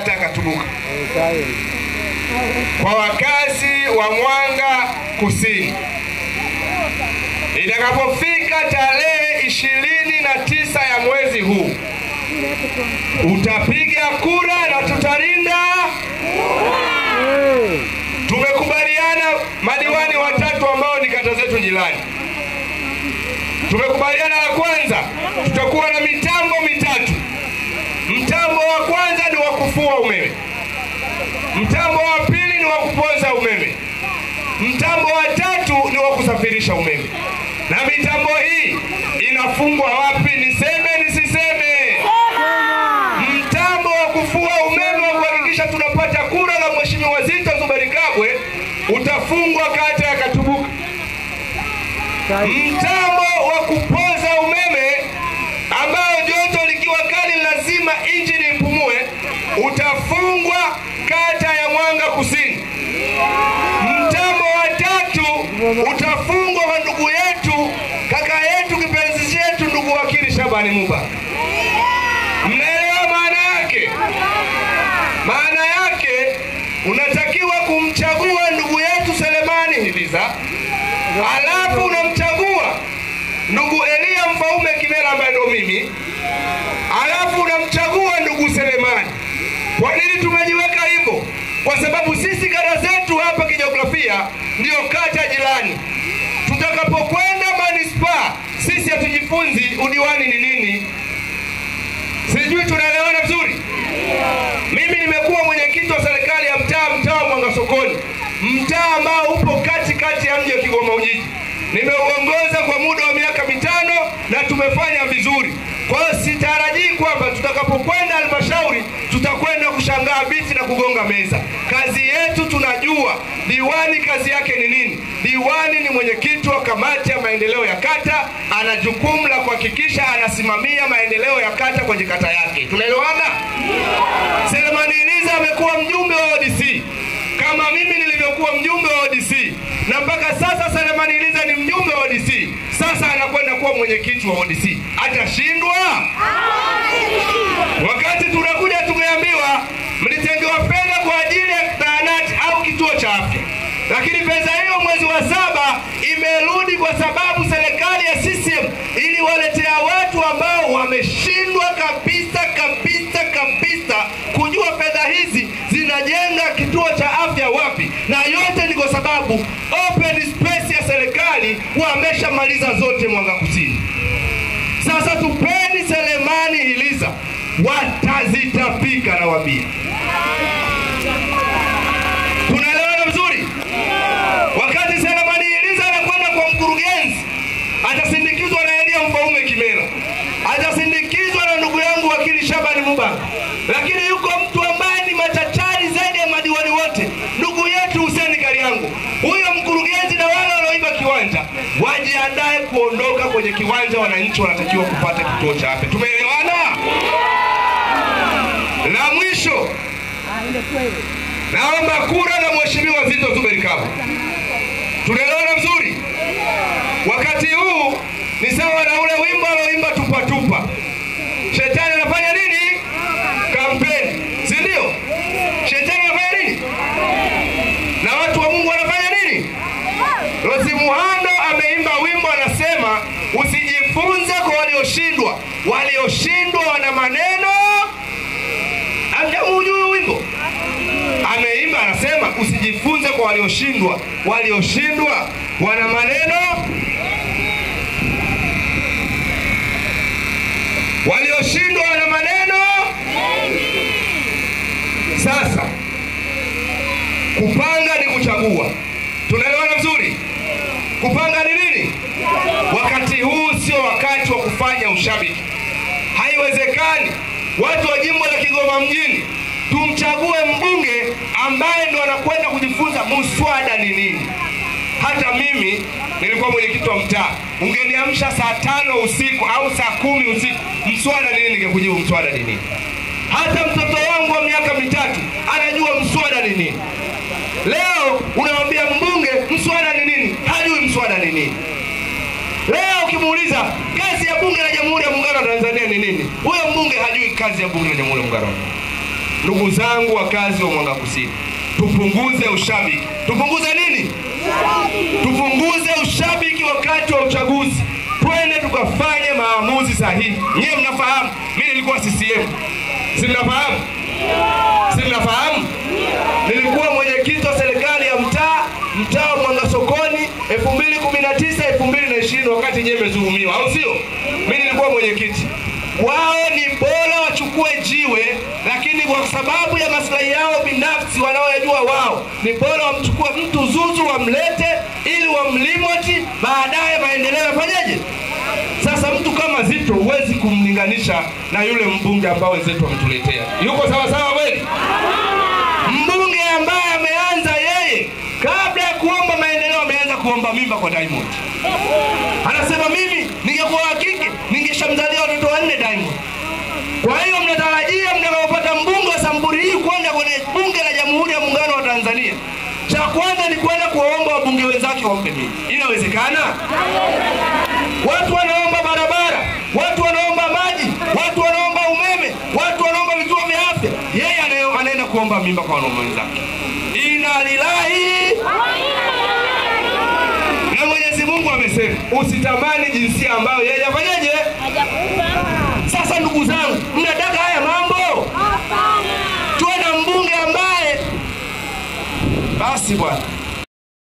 kata ya Katubuka. Kwa wakazi wa Mwanga Kusini, itakapofika tarehe 29 ya mwezi huu, utapiga kura na tutalinda. Tumekubaliana madiwani watatu ambao ni kata zetu jirani. Tumekubaliana la kwanza, tutakuwa na mitambo mitatu. Mtambo wa kwanza ni wa kufua umeme. Mtambo wa pili ni wa kupoza umeme. Mtambo wa tatu ni wa kusafirisha umeme. Na mitambo hii inafungwa wapi? Niseme nisiseme? Mtambo wa kufua umeme wa kuhakikisha tunapata kura la Mheshimiwa Zitto Zuberi Kabwe utafungwa kata ya Katubuka. Mtambo wa kupoza umeme ambao joto likiwa kali lazima injini ipumue utafungwa kata ya Mwanga Kusini. Mtambo wa tatu utafungwa kwa ndugu yetu, kaka yetu, kipenzi chetu, ndugu wakili Shabani Muba. Mnaelewa maana yake? Maana yake unatakiwa kumchagua ndugu yetu Selemani Hiliza, alafu unamchagua ndugu Elia Mfaume Kimela ambaye ndo mimi, alafu unamchagua ndugu Selemani. Kwa nini tumejiweka hivyo? Kwa sababu sisi kata zetu hapa kijiografia ndio kata jirani. Tutakapokwenda manispaa, sisi hatujifunzi udiwani ni nini. Sijui tunaelewana vizuri? Mimi nimekuwa mwenyekiti wa serikali ya mtaa wa Mwanga Sokoni, mtaa ambao upo kati ya mji wa Kigoma Ujiji. Nimeuongoza kwa muda wa miaka 5 na tumefanya vizuri. Kwa hiyo sitarajii kwamba tutakapokwenda halmashauri tutakwenda kushangaa biti na kugonga meza. Kazi yetu tunajua. Diwani kazi yake ni nini? Diwani ni mwenyekiti wa kamati ya maendeleo ya kata, ana jukumu la kuhakikisha anasimamia maendeleo ya kata kwenye kata yake. Tunaelewana? Selemani Hiliza amekuwa mjumbe wa ODC kama mimi nilivyokuwa mjumbe wa ODC, na mpaka sasa Selemani Hiliza ni mjumbe wa ODC. Sasa anakwenda kuwa mwenyekiti wa ODC. Atashindwa? Wakati tunakuja tumeambiwa mlitengewa fedha kwa ajili ya zahanati au kituo cha afya, lakini pesa hiyo mwezi wa 7 imerudi kwa sababu serikali ya CCM iliwaletea watu ambao wameshindwa kabisa kujua fedha hizi zinajenga kituo cha afya wapi, na yote ni kwa sababu open space ya serikali wameshamaliza zote Mwanga Kusini. Sasa tupeni Selemani Hiliza, watazitapika na wabia. Tunaelewana vizuri? Wakati Selemani Hiliza anakwenda kwa mkurugenzi, atasindikizwa na Elia Mfaume Kimela, atasindikizwa na ndugu yangu wakili Shabani Muba, lakini yuko mtu ambaye ni machachari zaidi ya madiwani wote, ndugu yetu Hussein Kariango. Huyo mkurugenzi na wale walioiba kiwanja wajiandae kuondoka kwenye kiwanja. Wananchi wanatakiwa kupata kituo cha afya. Tumeelewana? La mwisho, naomba kura na Mheshimiwa Zitto Zuberi Kabwe. Tunaelewana vizuri? Wakati huu ni sawa na ule wimbo aloimba tupa tupa. Shetani anafanya nini? Kampeni, si ndio? Shetani anafanya nini? Na watu wa Mungu wanafanya nini? Rosi Muhando ameimba wimbo anasema usijifunze kwa walioshindwa. Walioshindwa wana maneno. Hamjamjua wimbo? Ameimba anasema usijifunze kwa walioshindwa. Walioshindwa wana maneno. Walioshindwa wana maneno. Sasa kupanga ni kuchagua. Tunaelewana vizuri? Kupanga ni nini? Wakati huu sio wakati wa kufanya ushabiki. Haiwezekani watu wa jimbo la Kigoma mjini tumchague mbunge ambaye ndo anakwenda kujifunza muswada ni nini. Hata mimi nilikuwa mwenyekiti wa mtaa, ungeniamsha saa 5 usiku au saa 10 usiku, mswada nini ningekujibu mswada ni nini. Hata mtoto wangu wa miaka 3 anajua mswada ni nini. Leo unamwambia mbunge mswada ni nini, hajui mswada ni nini. Leo ukimuuliza kazi ya bunge la Jamhuri ya Muungano wa Tanzania ni nini, huyo mbunge hajui kazi ya bunge la Jamhuri ya Muungano. Ndugu zangu wakazi wa Mwanga Kusini, tupunguze ushabiki. Tupunguze nini? Tupunguze ushabiki wakati wa uchaguzi. Twende tukafanye maamuzi sahihi. Nyie mnafahamu mimi nilikuwa CCM. Si mnafahamu? Si mnafahamu? Nilikuwa mwenyekiti wa serikali ya mtaa wa Mwanga Sokoni 2019 2020 wakati nyie mmezulumiwa, au sio? Mimi nilikuwa mwenyekiti. Wao ni bora wachukue jiwe, lakini kwa sababu ya maslahi yao binafsi wanaojua wao, ni bora wamchukue mtu zuzu wamlete ili wamlimoti, baadaye maendeleo yafanyaje? Sasa mtu kama Zitto huwezi kumlinganisha na yule mbunge ambao wenzetu wametuletea. Yuko sawa sawa kweli? Mbunge ambaye ameanza yeye kabla ya kuomba maendeleo ameanza kuomba mimba kwa Diamond. Anasema mimi ningekuwa hakiki ningeshamzalia watoto 4 Diamond. Kwa hiyo mnatarajia mnapopata mbunge wa sampuli hii kwenda kwenye bunge la Jamhuri ya Muungano wa Tanzania, cha kwanza ni kwenda kuomba wabunge wenzake wampe mimi. Inawezekana? Watu wanaomba barabara, watu wanaomba maji, watu wanaomba umeme, watu wanaomba vituo vya afya. Yeye anaenda kuomba mimba kwa wanaume wenzake. Inna lillahi. Na Mwenyezi Mungu amesema usitamani jinsia ambayo yeye afanyaje? Sasa ndugu zangu, mnataka haya mambo? Hapana. Tuwe na mbunge ambaye basi bwana